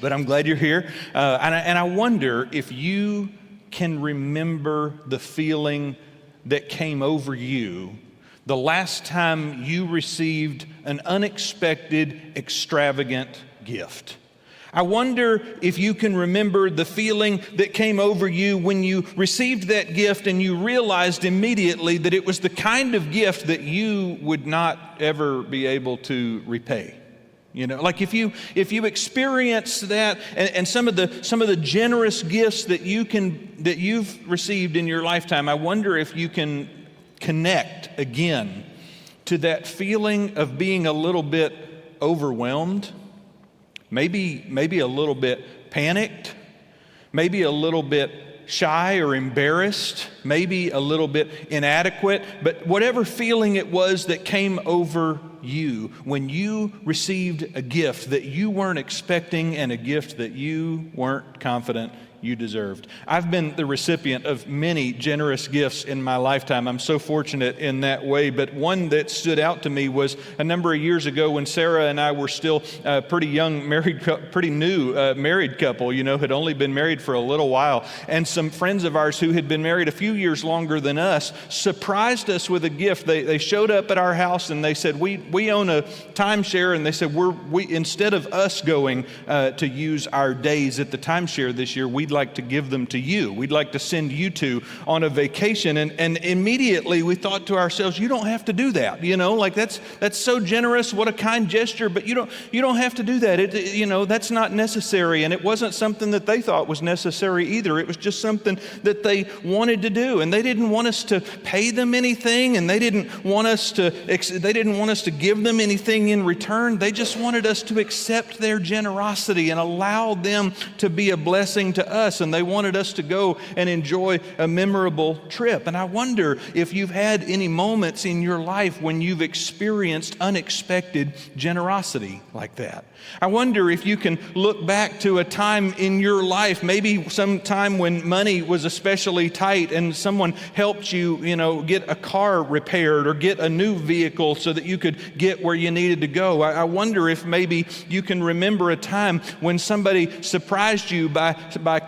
But I'm glad you're here. And I wonder if you can remember the feeling that came over you the last time you received an unexpected, extravagant gift. I wonder if you can remember the feeling that came over you when you received that gift and you realized immediately that it was the kind of gift that you would not ever be able to repay. You know, like if you experience that and some of the generous gifts that you've received in your lifetime, I wonder if you can connect again to that feeling of being a little bit overwhelmed, maybe a little bit panicked, maybe a little bit shy or embarrassed, maybe a little bit inadequate, but whatever feeling it was that came over you when you received a gift that you weren't expecting and a gift that you weren't confident you deserved. I've been the recipient of many generous gifts in my lifetime. I'm so fortunate in that way, but one that stood out to me was a number of years ago when Sarah and I were still pretty young, pretty new married couple, had only been married for a little while. And some friends of ours who had been married a few years longer than us surprised us with a gift. They showed up at our house and they said, we own a timeshare, and they said, we instead of us going to use our days at the timeshare this year, we'd like to give them to you. We'd like to send you two on a vacation. And immediately we thought to ourselves, you don't have to do that. Like that's so generous. What a kind gesture, but you don't have to do that. That's not necessary. And it wasn't something that they thought was necessary either. It was just something that they wanted to do. And they didn't want us to pay them anything, and they didn't want us to give them anything in return. They just wanted us to accept their generosity and allow them to be a blessing to us. And they wanted us to go and enjoy a memorable trip. And I wonder if you've had any moments in your life when you've experienced unexpected generosity like that. I wonder if you can look back to a time in your life, maybe some time when money was especially tight and someone helped you, get a car repaired or get a new vehicle so that you could get where you needed to go. I wonder if maybe you can remember a time when somebody surprised you by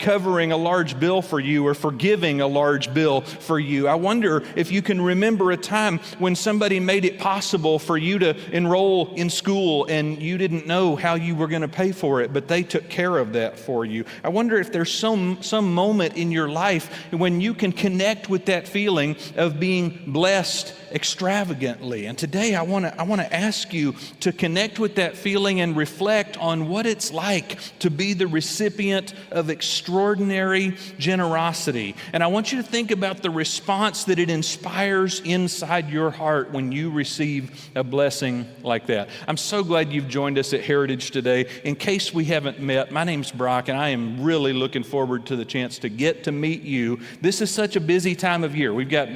covering a large bill for you or forgiving a large bill for you. I wonder if you can remember a time when somebody made it possible for you to enroll in school and you didn't know how you were going to pay for it, but they took care of that for you. I wonder if there's some moment in your life when you can connect with that feeling of being blessed extravagantly. And today I want to ask you to connect with that feeling and reflect on what it's like to be the recipient of extraordinary generosity. And I want you to think about the response that it inspires inside your heart when you receive a blessing like that. I'm so glad you've joined us at Heritage today. In case we haven't met, my name's Brock, and I am really looking forward to the chance to get to meet you. This is such a busy time of year. We've got,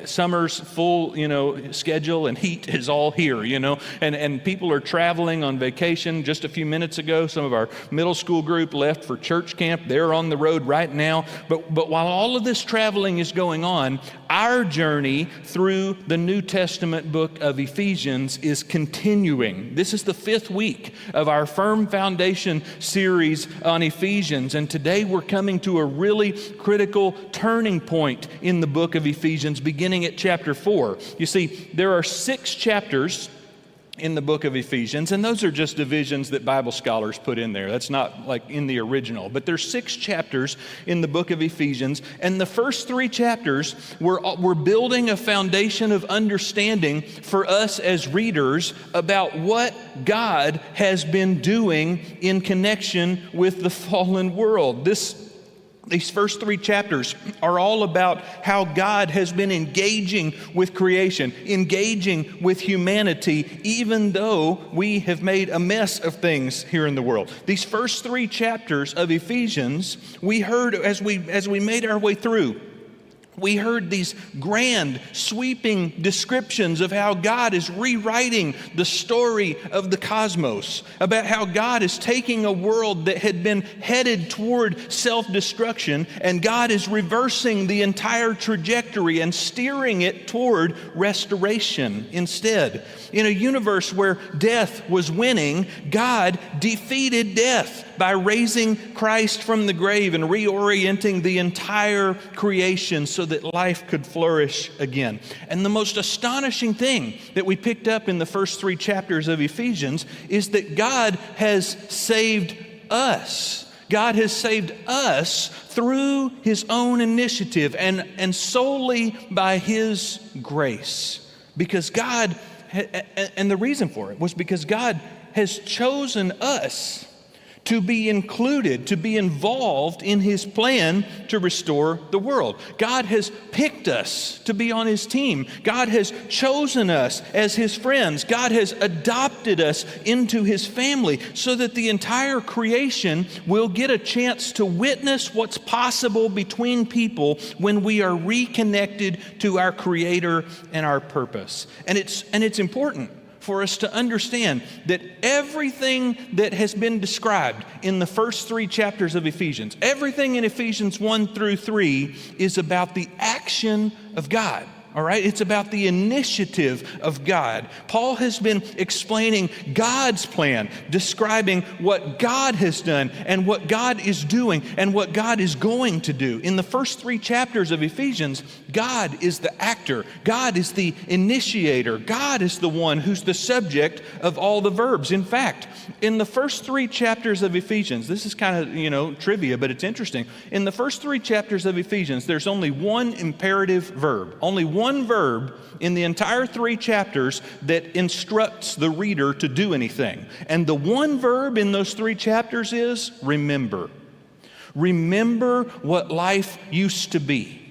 summer's full, schedule, and heat is all here, and people are traveling on vacation. Just a few minutes ago, some of our middle school group left for church camp. They're on the road right now. But while all of this traveling is going on, our journey through the New Testament book of Ephesians is continuing. This is the 5th week of our Firm Foundation series on Ephesians, and today we're coming to a really critical turning point in the book of Ephesians, beginning at chapter 4. You see, there are 6 chapters in the book of Ephesians, and those are just divisions that Bible scholars put in there. That's not like in the original, but there's 6 chapters in the book of Ephesians, and the first 3 chapters we're building a foundation of understanding for us as readers about what God has been doing in connection with the fallen world. These first 3 chapters are all about how God has been engaging with creation, engaging with humanity, even though we have made a mess of things here in the world. These first 3 chapters of Ephesians, we heard as we made our way through, We heard these grand, sweeping descriptions of how God is rewriting the story of the cosmos, about how God is taking a world that had been headed toward self-destruction, and God is reversing the entire trajectory and steering it toward restoration instead. In a universe where death was winning, God defeated death by raising Christ from the grave and reorienting the entire creation so that life could flourish again. And the most astonishing thing that we picked up in the first 3 chapters of Ephesians is that God has saved us. God has saved us through His own initiative and solely by His grace. Because God, and the reason for it was because God has chosen us to be included, to be involved in His plan to restore the world. God has picked us to be on His team. God has chosen us as His friends. God has adopted us into His family so that the entire creation will get a chance to witness what's possible between people when we are reconnected to our Creator and our purpose. And it's important for us to understand that everything that has been described in the first 3 chapters of Ephesians, everything in Ephesians 1 through 3 is about the action of God. All right, it's about the initiative of God. Paul has been explaining God's plan, describing what God has done and what God is doing and what God is going to do. In the first 3 chapters of Ephesians, God is the actor. God is the initiator. God is the one who's the subject of all the verbs. In fact, in the first 3 chapters of Ephesians, this is kind of, trivia, but it's interesting. In the first 3 chapters of Ephesians, there's only one imperative verb, only one verb in the entire 3 chapters that instructs the reader to do anything. And the one verb in those 3 chapters is remember. Remember what life used to be.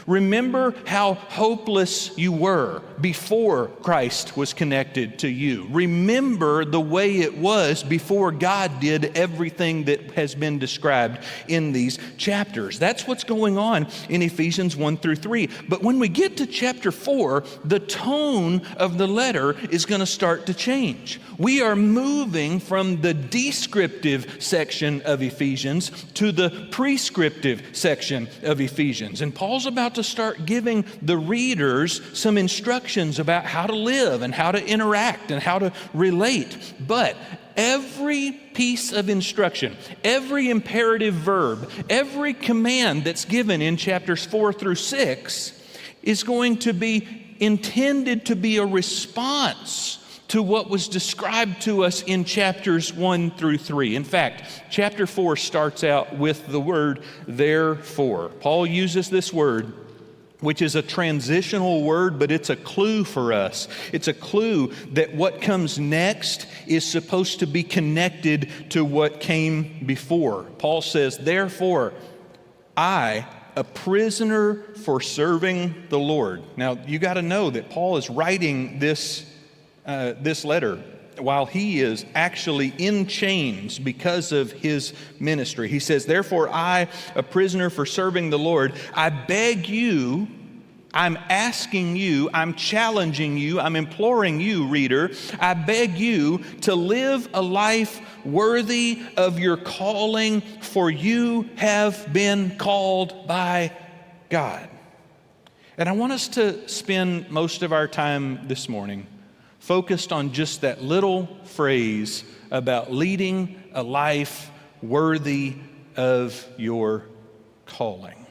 Remember how hopeless you were before Christ was connected to you. Remember the way it was before God did everything that has been described in these chapters. That's what's going on in Ephesians 1 through 3. But when we get to chapter 4, the tone of the letter is going to start to change. We are moving from the descriptive section of Ephesians to the prescriptive section of Ephesians. And Paul's about to start giving the readers some instructions about how to live and how to interact and how to relate. But every piece of instruction, every imperative verb, every command that's given in chapters 4 through 6 is going to be intended to be a response to what was described to us in chapters 1 through 3. In fact, chapter 4 starts out with the word therefore. Paul uses this word, which is a transitional word, but it's a clue for us. It's a clue that what comes next is supposed to be connected to what came before. Paul says, therefore, I, a prisoner for serving the Lord. Now, you got to know that Paul is writing this letter while he is actually in chains because of his ministry. He says, therefore, I, a prisoner for serving the Lord, I beg you, I'm asking you, I'm challenging you, I'm imploring you, reader, I beg you to live a life worthy of your calling, for you have been called by God. And I want us to spend most of our time this morning focused on just that little phrase about leading a life worthy of your calling.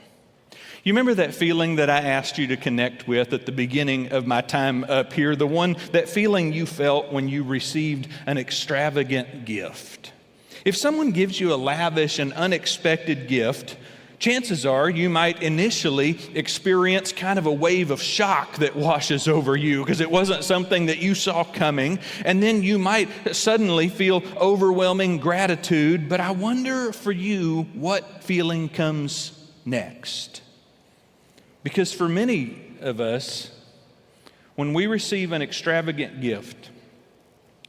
You remember that feeling that I asked you to connect with at the beginning of my time up here, that feeling you felt when you received an extravagant gift? If someone gives you a lavish and unexpected gift, chances are you might initially experience kind of a wave of shock that washes over you because it wasn't something that you saw coming. And then you might suddenly feel overwhelming gratitude. But I wonder for you what feeling comes next. Because for many of us, when we receive an extravagant gift,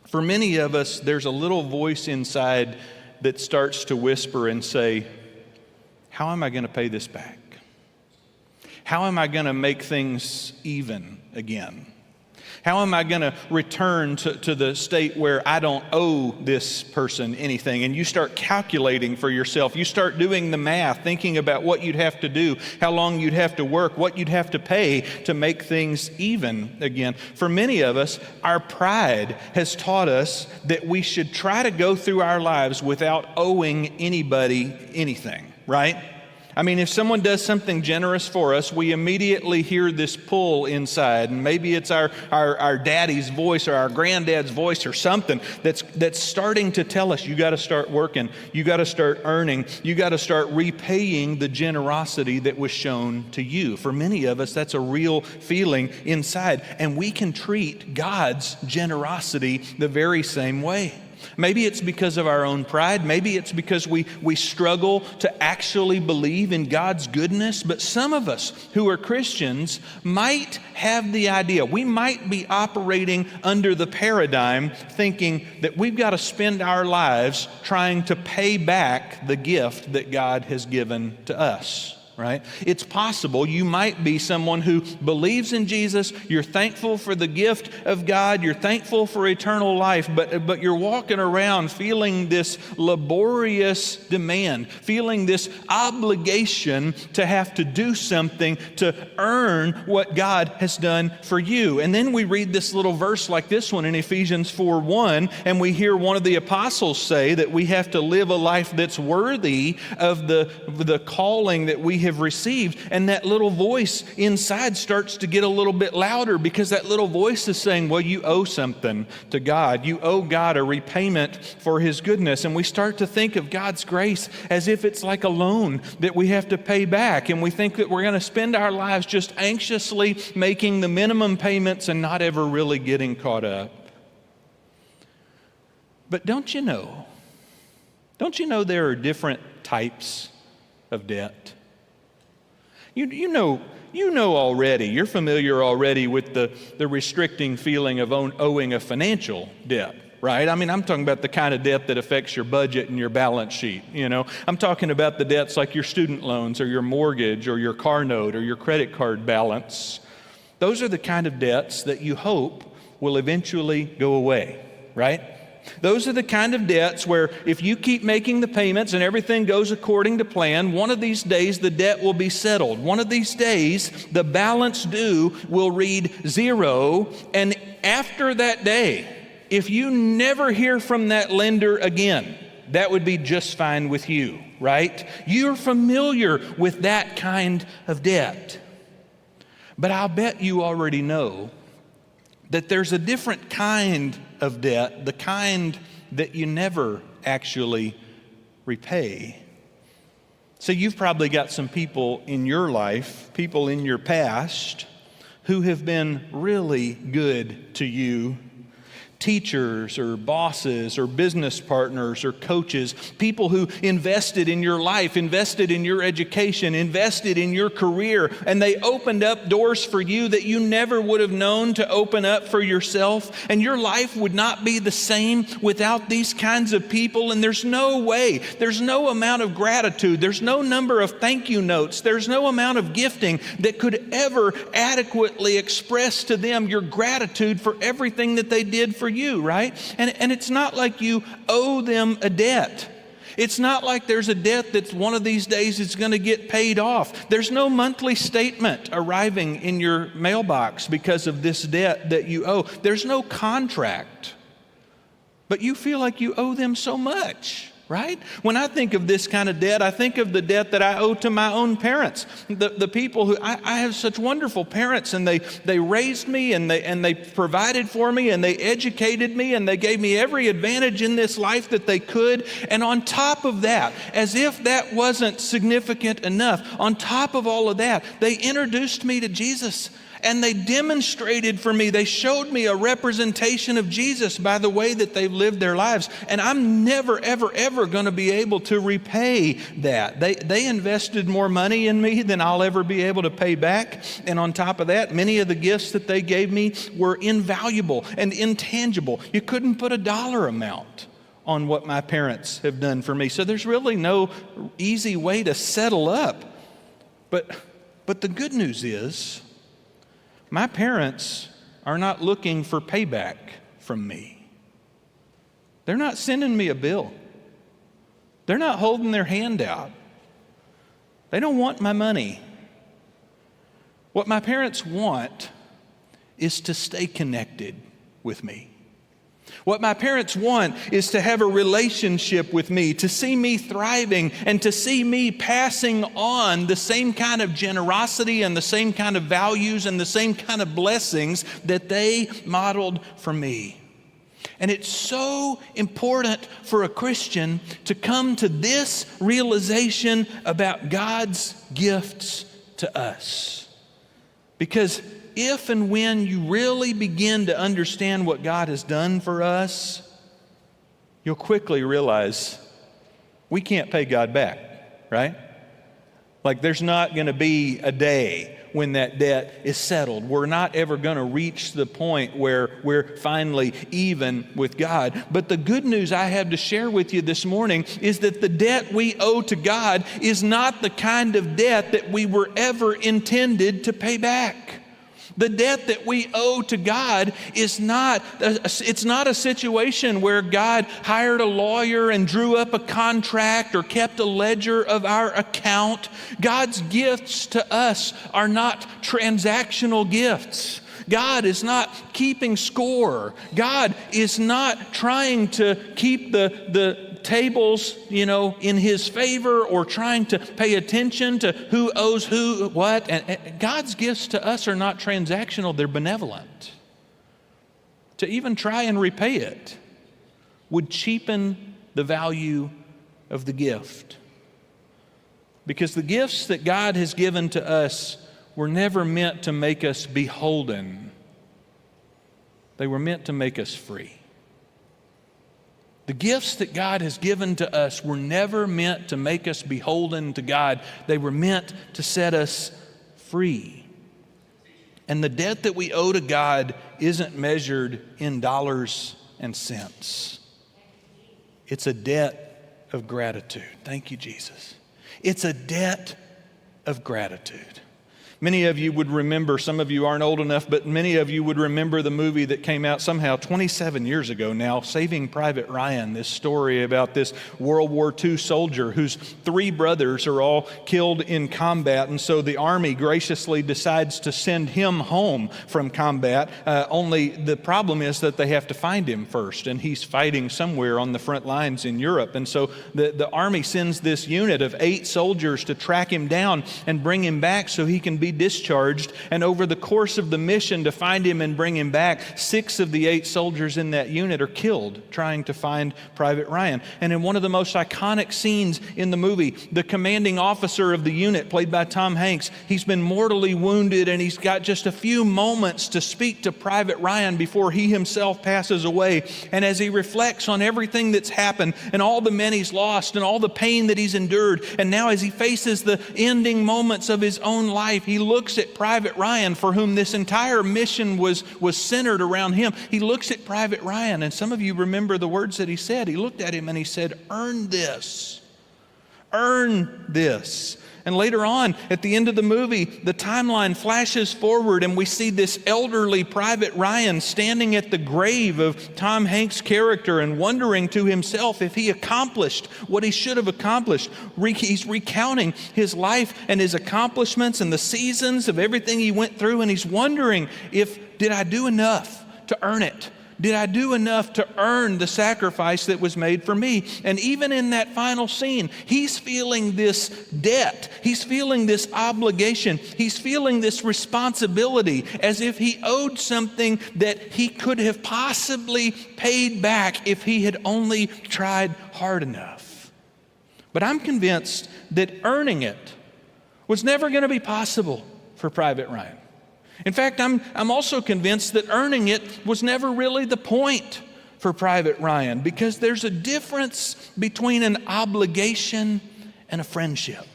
for many of us, there's a little voice inside that starts to whisper and say, how am I going to pay this back? How am I going to make things even again? How am I going to return to the state where I don't owe this person anything? And you start calculating for yourself. You start doing the math, thinking about what you'd have to do, how long you'd have to work, what you'd have to pay to make things even again. For many of us, our pride has taught us that we should try to go through our lives without owing anybody anything, right? I mean, if someone does something generous for us, we immediately hear this pull inside, and maybe it's our daddy's voice or our granddad's voice or something that's starting to tell us, you got to start working, you got to start earning, you got to start repaying the generosity that was shown to you. For many of us, that's a real feeling inside, and we can treat God's generosity the very same way. Maybe it's because of our own pride. Maybe it's because we struggle to actually believe in God's goodness. But some of us who are Christians might have the idea. We might be operating under the paradigm thinking that we've got to spend our lives trying to pay back the gift that God has given to us. Right? It's possible you might be someone who believes in Jesus, you're thankful for the gift of God, you're thankful for eternal life, but you're walking around feeling this laborious demand, feeling this obligation to have to do something to earn what God has done for you. And then we read this little verse like this one in Ephesians 4:1, and we hear one of the apostles say that we have to live a life that's worthy of the calling that we have received. And that little voice inside starts to get a little bit louder, because that little voice is saying, well, you owe something to God. You owe God a repayment for His goodness. And we start to think of God's grace as if it's like a loan that we have to pay back. And we think that we're going to spend our lives just anxiously making the minimum payments and not ever really getting caught up. But don't you know there are different types of debt? You know already, you're familiar already with the restricting feeling of owing a financial debt, right? I mean, I'm talking about the kind of debt that affects your budget and your balance sheet, I'm talking about the debts like your student loans or your mortgage or your car note or your credit card balance. Those are the kind of debts that you hope will eventually go away, right? Those are the kind of debts where if you keep making the payments and everything goes according to plan, one of these days the debt will be settled. One of these days the balance due will read 0, and after that day, if you never hear from that lender again, that would be just fine with you, right? You're familiar with that kind of debt. But I'll bet you already know that there's a different kind of debt, the kind that you never actually repay. So you've probably got some people in your life, people in your past, who have been really good to you. Teachers or bosses or business partners or coaches, people who invested in your life, invested in your education, invested in your career, and they opened up doors for you that you never would have known to open up for yourself. And your life would not be the same without these kinds of people. And there's no way, there's no amount of gratitude, there's no number of thank you notes, there's no amount of gifting that could ever adequately express to them your gratitude for everything that they did for you, right? And it's not like you owe them a debt. It's not like there's a debt that's one of these days it's going to get paid off. There's no monthly statement arriving in your mailbox because of this debt that you owe. There's no contract. But you feel like you owe them so much, right? When I think of this kind of debt, I think of the debt that I owe to my own parents. The people who, I have such wonderful parents, and they raised me, and they provided for me, and they educated me, and they gave me every advantage in this life that they could. And on top of that, as if that wasn't significant enough, on top of all of that, they introduced me to Jesus. And they demonstrated for me, they showed me a representation of Jesus by the way that they've lived their lives. And I'm never, ever, ever going to be able to repay that. They invested more money in me than I'll ever be able to pay back. And on top of that, many of the gifts that they gave me were invaluable and intangible. You couldn't put a dollar amount on what my parents have done for me. So there's really no easy way to settle up. But But the good news is, my parents are not looking for payback from me. They're not sending me a bill. They're not holding their hand out. They don't want my money. What my parents want is to stay connected with me. What my parents want is to have a relationship with me, to see me thriving, and to see me passing on the same kind of generosity and the same kind of values and the same kind of blessings that they modeled for me. And it's so important for a Christian to come to this realization about God's gifts to us. Because if and when you really begin to understand what God has done for us, you'll quickly realize we can't pay God back, right? Like there's not going to be a day when that debt is settled. We're not ever going to reach the point where we're finally even with God. But the good news I have to share with you this morning is that the debt we owe to God is not the kind of debt that we were ever intended to pay back. The debt that we owe to God is it's not a situation where God hired a lawyer and drew up a contract or kept a ledger of our account. God's gifts to us are not transactional gifts. God is not keeping score. God is not trying to keep the tables, in His favor or trying to pay attention to who owes who what. And God's gifts to us are not transactional, they're benevolent. To even try and repay it would cheapen the value of the gift. Because the gifts that God has given to us were never meant to make us beholden. They were meant to make us free. The gifts that God has given to us were never meant to make us beholden to God. They were meant to set us free. And the debt that we owe to God isn't measured in dollars and cents. It's a debt of gratitude. Thank you, Jesus. It's a debt of gratitude. Many of you would remember, some of you aren't old enough, but many of you would remember the movie that came out somehow 27 years ago now, Saving Private Ryan, this story about this World War II soldier whose 3 brothers are all killed in combat, and so the Army graciously decides to send him home from combat, only the problem is that they have to find him first, and he's fighting somewhere on the front lines in Europe, and so the Army sends this unit of 8 soldiers to track him down and bring him back so he can be discharged. And over the course of the mission to find him and bring him back, 6 of the 8 soldiers in that unit are killed trying to find Private Ryan. And in one of the most iconic scenes in the movie, the commanding officer of the unit, played by Tom Hanks, he's been mortally wounded and he's got just a few moments to speak to Private Ryan before he himself passes away. And as he reflects on everything that's happened and all the men he's lost and all the pain that he's endured, and now as he faces the ending moments of his own life, he looks at Private Ryan, for whom this entire mission was centered around him. He looks at Private Ryan, and some of you remember the words that he said. He looked at him and he said, "Earn this. Earn this." And later on, at the end of the movie, the timeline flashes forward and we see this elderly Private Ryan standing at the grave of Tom Hanks' character and wondering to himself if he accomplished what he should have accomplished. He's recounting his life and his accomplishments and the seasons of everything he went through, and he's wondering did I do enough to earn it? Did I do enough to earn the sacrifice that was made for me? And even in that final scene, he's feeling this debt. He's feeling this obligation. He's feeling this responsibility as if he owed something that he could have possibly paid back if he had only tried hard enough. But I'm convinced that earning it was never going to be possible for Private Ryan. In fact, I'm also convinced that earning it was never really the point for Private Ryan, because there's a difference between an obligation and a friendship.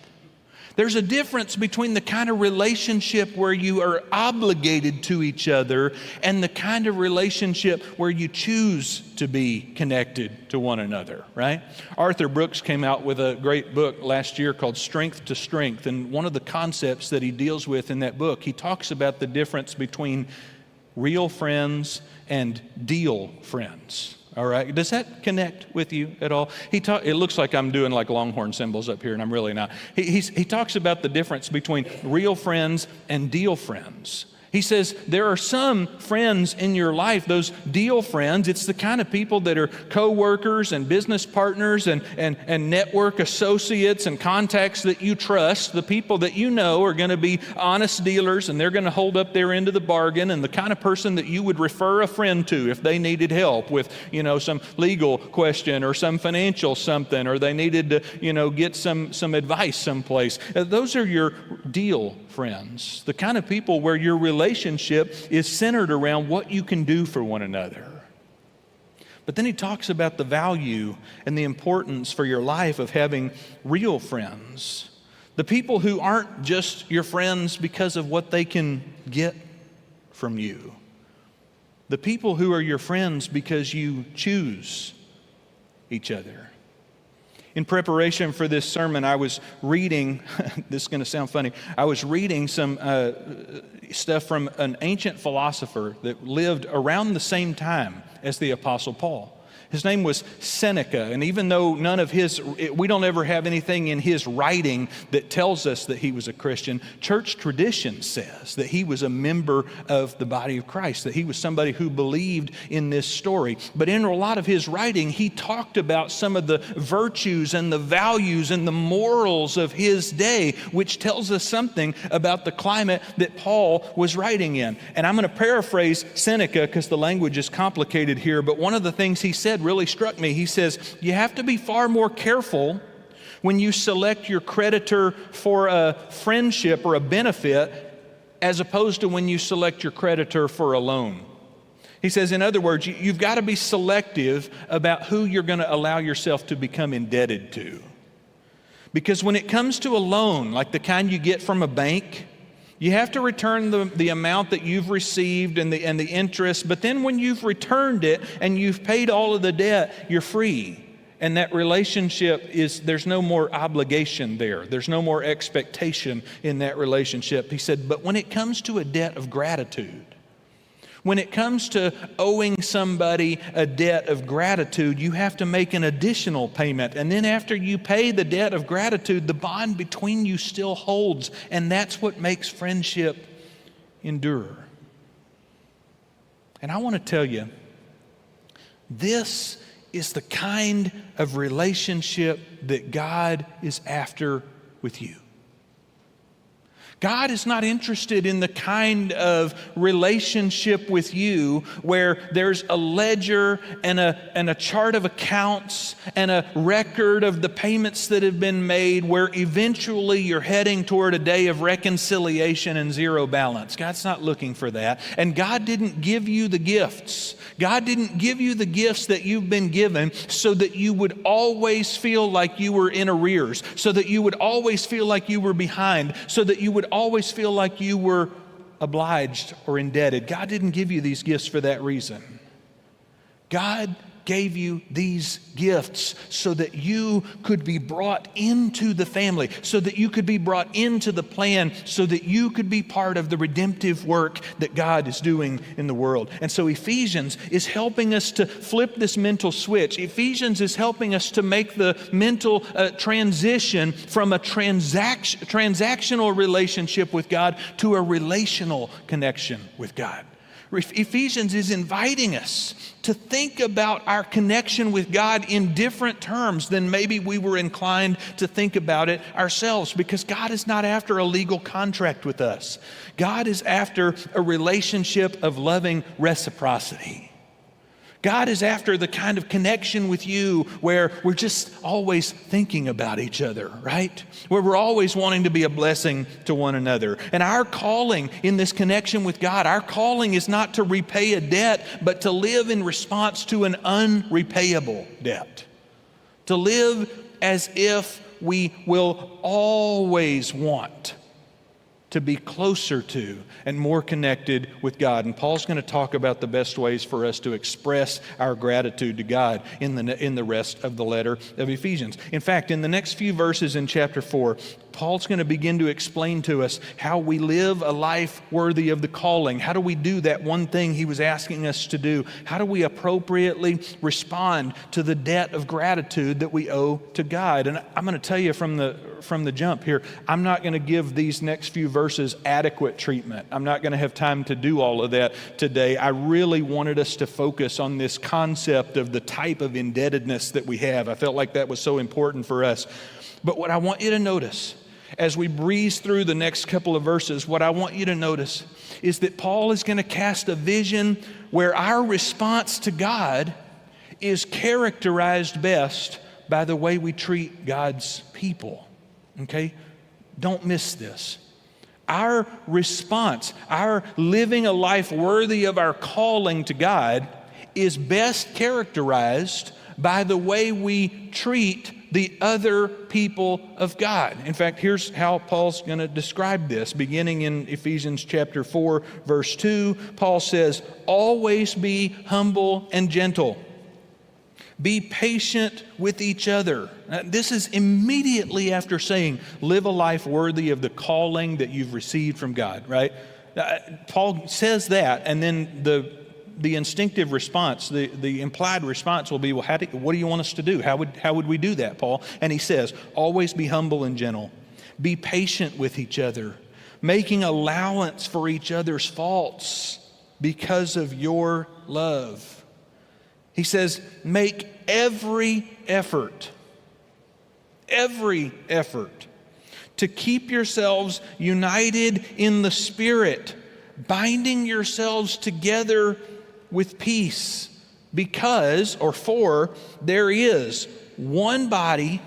There's a difference between the kind of relationship where you are obligated to each other and the kind of relationship where you choose to be connected to one another, right? Arthur Brooks came out with a great book last year called Strength to Strength, and one of the concepts that he deals with in that book, he talks about the difference between real friends and deal friends. All right, does that connect with you at all? It looks like I'm doing like Longhorn symbols up here, and I'm really not. He talks about the difference between real friends and deal friends. He says there are some friends in your life, those deal friends, it's the kind of people that are co-workers and business partners and network associates and contacts that you trust, the people that you know are going to be honest dealers and they're going to hold up their end of the bargain, and the kind of person that you would refer a friend to if they needed help with, some legal question or some financial something, or they needed to, get some advice someplace. Those are your deal friends, the kind of people where your relationship is centered around what you can do for one another. But then he talks about the value and the importance for your life of having real friends, the people who aren't just your friends because of what they can get from you, the people who are your friends because you choose each other. In preparation for this sermon, I was reading, this is going to sound funny, I was reading some stuff from an ancient philosopher that lived around the same time as the Apostle Paul. His name was Seneca, and even though we don't ever have anything in his writing that tells us that he was a Christian, church tradition says that he was a member of the body of Christ, that he was somebody who believed in this story. But in a lot of his writing, he talked about some of the virtues and the values and the morals of his day, which tells us something about the climate that Paul was writing in. And I'm going to paraphrase Seneca because the language is complicated here, but one of the things he said really struck me. He says, you have to be far more careful when you select your creditor for a friendship or a benefit as opposed to when you select your creditor for a loan. He says, in other words, you've got to be selective about who you're going to allow yourself to become indebted to. Because when it comes to a loan, like the kind you get from a bank, you have to return the amount that you've received and the interest, but then when you've returned it and you've paid all of the debt, you're free. And that relationship there's no more obligation there. There's no more expectation in that relationship. He said, but when it comes to a debt of gratitude, when it comes to owing somebody a debt of gratitude, you have to make an additional payment. And then after you pay the debt of gratitude, the bond between you still holds. And that's what makes friendship endure. And I want to tell you, this is the kind of relationship that God is after with you. God is not interested in the kind of relationship with you where there's a ledger and a chart of accounts and a record of the payments that have been made, where eventually you're heading toward a day of reconciliation and zero balance. God's not looking for that. And God didn't give you the gifts. God didn't give you the gifts that you've been given so that you would always feel like you were in arrears, so that you would always feel like you were behind, so that you would always feel like you were obliged or indebted. God didn't give you these gifts for that reason. God gave you these gifts so that you could be brought into the family, so that you could be brought into the plan, so that you could be part of the redemptive work that God is doing in the world. And so Ephesians is helping us to flip this mental switch. Ephesians is helping us to make the mental transition from a transactional relationship with God to a relational connection with God. Ephesians is inviting us to think about our connection with God in different terms than maybe we were inclined to think about it ourselves, because God is not after a legal contract with us. God is after a relationship of loving reciprocity. God is after the kind of connection with you where we're just always thinking about each other, right? Where we're always wanting to be a blessing to one another. And our calling in this connection with God, our calling is not to repay a debt, but to live in response to an unrepayable debt. To live as if we will always want to be closer to and more connected with God. And Paul's going to talk about the best ways for us to express our gratitude to God in the rest of the letter of Ephesians. In fact, in the next few verses in chapter 4, Paul's going to begin to explain to us how we live a life worthy of the calling. How do we do that one thing he was asking us to do? How do we appropriately respond to the debt of gratitude that we owe to God? And I'm going to tell you from the jump here, I'm not going to give these next few verses adequate treatment. I'm not going to have time to do all of that today. I really wanted us to focus on this concept of the type of indebtedness that we have. I felt like that was so important for us. But what I want you to notice as we breeze through the next couple of verses, what I want you to notice is that Paul is going to cast a vision where our response to God is characterized best by the way we treat God's people. Okay? Don't miss this. Our response, our living a life worthy of our calling to God is best characterized by the way we treat the other people of God. In fact, here's how Paul's going to describe this. Beginning in Ephesians chapter 4, verse 2, Paul says, "Always be humble and gentle. Be patient with each other." Now, this is immediately after saying, live a life worthy of the calling that you've received from God, right? Paul says that, and then the instinctive response, the implied response will be, well, what do you want us to do? How would we do that, Paul? And he says, always be humble and gentle. Be patient with each other, making allowance for each other's faults because of your love. He says, make every effort to keep yourselves united in the Spirit, binding yourselves together with peace, because, or for, there is one body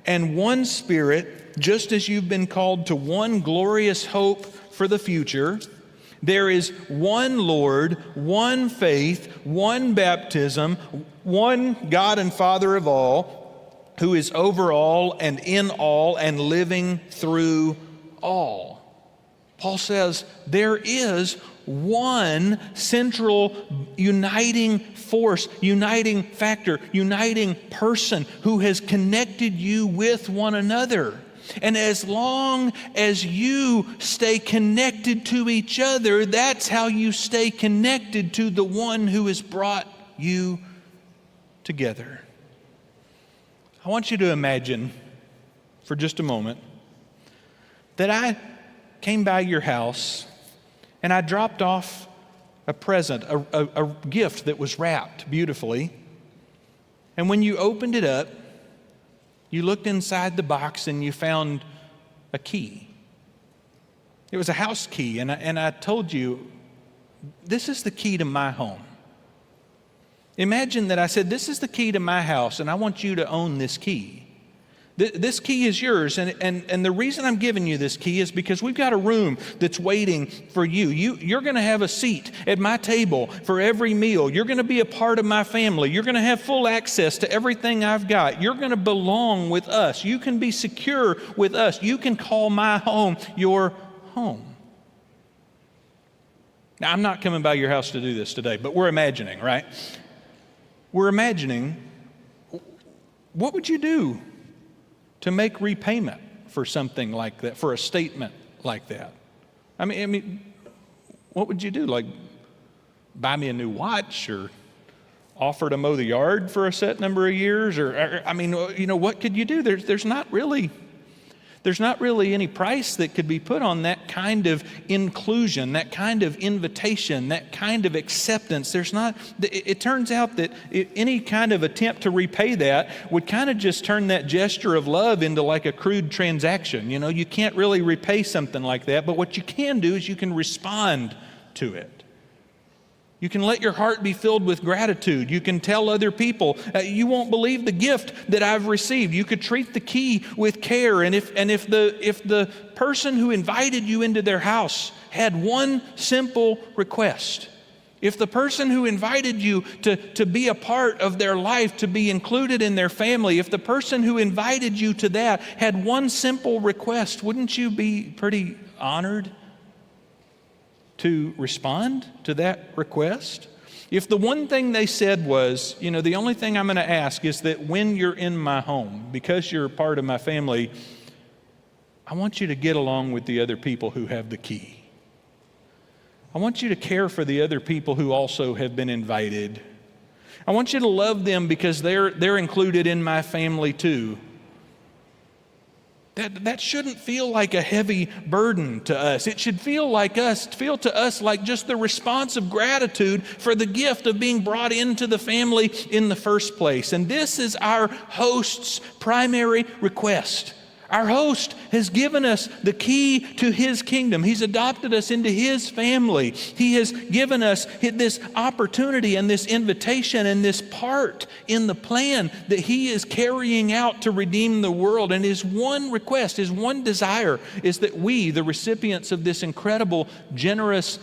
and one Spirit, just as you've been called to one glorious hope for the future. There is one Lord, one faith, one baptism, one God and Father of all, who is over all and in all and living through all. Paul says there is one central uniting force, uniting factor, uniting person who has connected you with one another. And as long as you stay connected to each other, that's how you stay connected to the one who has brought you together. I want you to imagine for just a moment that I came by your house and I dropped off a present, a gift that was wrapped beautifully. And when you opened it up, you looked inside the box and you found a key. It was a house key, and I told you, this is the key to my home. Imagine that I said, this is the key to my house, and I want you to own this key. This key is yours, and the reason I'm giving you this key is because we've got a room that's waiting for you. You're going to have a seat at my table for every meal. You're going to be a part of my family. You're going to have full access to everything I've got. You're going to belong with us. You can be secure with us. You can call my home your home. Now, I'm not coming by your house to do this today, but we're imagining, right? We're imagining, what would you do to make repayment for something like that, for a statement like that? I mean, what would you do? Like, buy me a new watch, or offer to mow the yard for a set number of years? Or I mean, what could you do? There's not really any price that could be put on that kind of inclusion, that kind of invitation, that kind of acceptance. It turns out that any kind of attempt to repay that would kind of just turn that gesture of love into like a crude transaction. You can't really repay something like that, but what you can do is you can respond to it. You can let your heart be filled with gratitude. You can tell other people, you won't believe the gift that I've received. You could treat the key with care. And if the person who invited you into their house had one simple request, If the person who invited you to be a part of their life, to be included in their family, if the person who invited you to that had one simple request, wouldn't you be pretty honored to respond to that request? If the one thing they said was, the only thing I'm going to ask is that when you're in my home, because you're a part of my family, I want you to get along with the other people who have the key. I want you to care for the other people who also have been invited. I want you to love them because they're included in my family too. That shouldn't feel like a heavy burden to us. It should feel to us like just the response of gratitude for the gift of being brought into the family in the first place. And this is our host's primary request. Our host has given us the key to his kingdom. He's adopted us into his family. He has given us this opportunity and this invitation and this part in the plan that he is carrying out to redeem the world. And his one request, his one desire is that we, the recipients of this incredible, generous,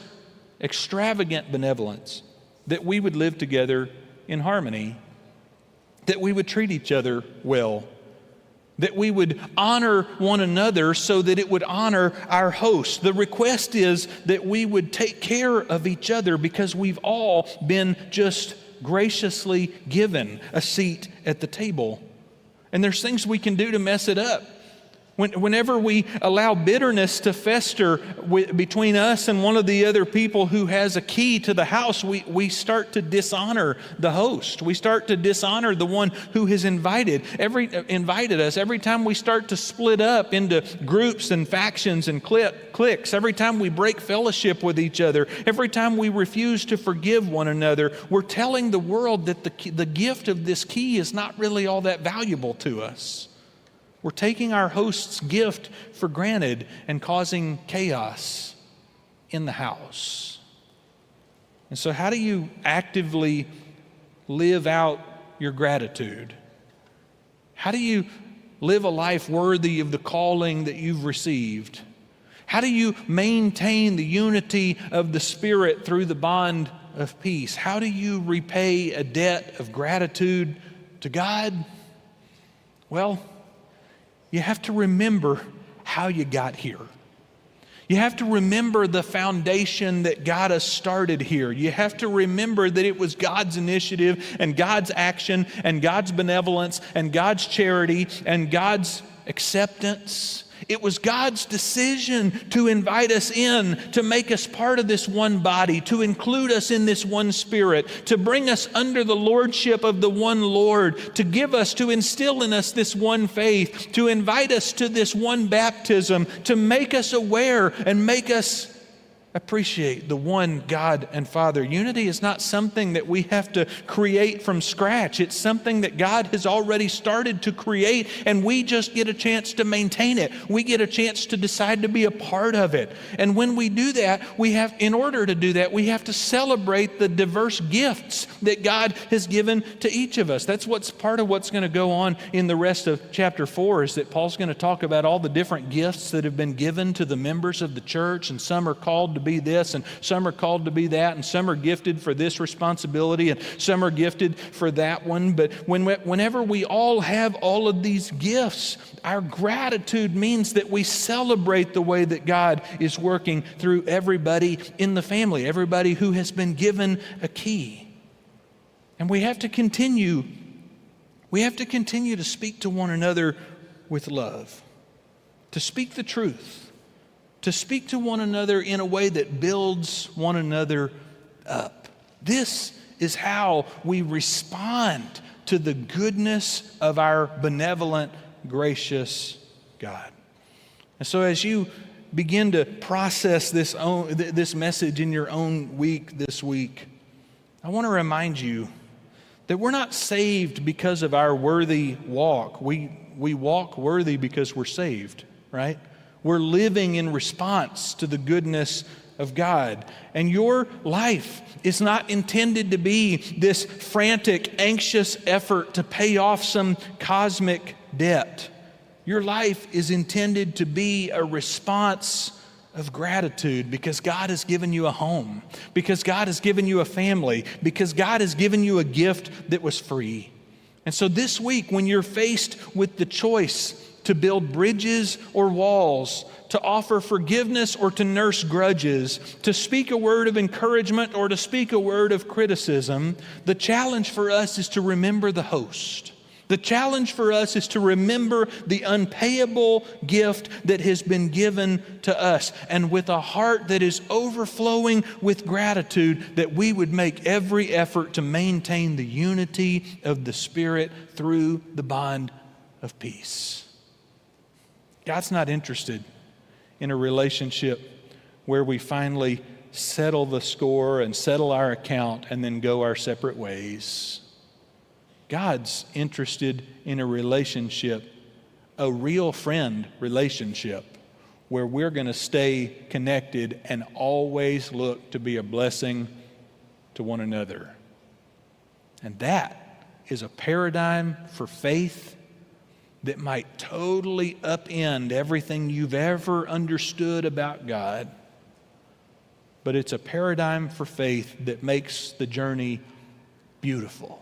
extravagant benevolence, that we would live together in harmony, that we would treat each other well, that we would honor one another so that it would honor our host. The request is that we would take care of each other because we've all been just graciously given a seat at the table. And there's things we can do to mess it up. Whenever we allow bitterness to fester between us and one of the other people who has a key to the house, we start to dishonor the host. We start to dishonor the one who has invited us. Every time we start to split up into groups and factions and cliques, every time we break fellowship with each other, every time we refuse to forgive one another, we're telling the world that the gift of this key is not really all that valuable to us. We're taking our host's gift for granted and causing chaos in the house. And so how do you actively live out your gratitude? How do you live a life worthy of the calling that you've received? How do you maintain the unity of the Spirit through the bond of peace? How do you repay a debt of gratitude to God? Well, you have to remember how you got here. You have to remember the foundation that got us started here. You have to remember that it was God's initiative and God's action and God's benevolence and God's charity and God's acceptance. It was God's decision to invite us in, to make us part of this one body, to include us in this one Spirit, to bring us under the lordship of the one Lord, to instill in us this one faith, to invite us to this one baptism, to make us aware and make us appreciate the one God and Father. Unity is not something that we have to create from scratch. It's something that God has already started to create, and we just get a chance to maintain it. We get a chance to decide to be a part of it. And when we do that, in order to do that, we have to celebrate the diverse gifts that God has given to each of us. That's part of what's going to go on in the rest of chapter 4, is that Paul's going to talk about all the different gifts that have been given to the members of the church, and some are called to be this, and some are called to be that, and some are gifted for this responsibility, and some are gifted for that one. But whenever we all have all of these gifts, our gratitude means that we celebrate the way that God is working through everybody in the family, everybody who has been given a key. And we have to continue to speak to one another with love, to speak the truth, to speak to one another in a way that builds one another up. This is how we respond to the goodness of our benevolent, gracious God. And so as you begin to process this message in your own week this week, I want to remind you that we're not saved because of our worthy walk. We walk worthy because we're saved, right? We're living in response to the goodness of God. And your life is not intended to be this frantic, anxious effort to pay off some cosmic debt. Your life is intended to be a response of gratitude because God has given you a home, because God has given you a family, because God has given you a gift that was free. And so this week, when you're faced with the choice to build bridges or walls, to offer forgiveness or to nurse grudges, to speak a word of encouragement or to speak a word of criticism, the challenge for us is to remember the host. The challenge for us is to remember the unpayable gift that has been given to us, and with a heart that is overflowing with gratitude, that we would make every effort to maintain the unity of the Spirit through the bond of peace. God's not interested in a relationship where we finally settle the score and settle our account and then go our separate ways. God's interested in a relationship, a real friend relationship, where we're going to stay connected and always look to be a blessing to one another. And that is a paradigm for faith that might totally upend everything you've ever understood about God. But it's a paradigm for faith that makes the journey beautiful.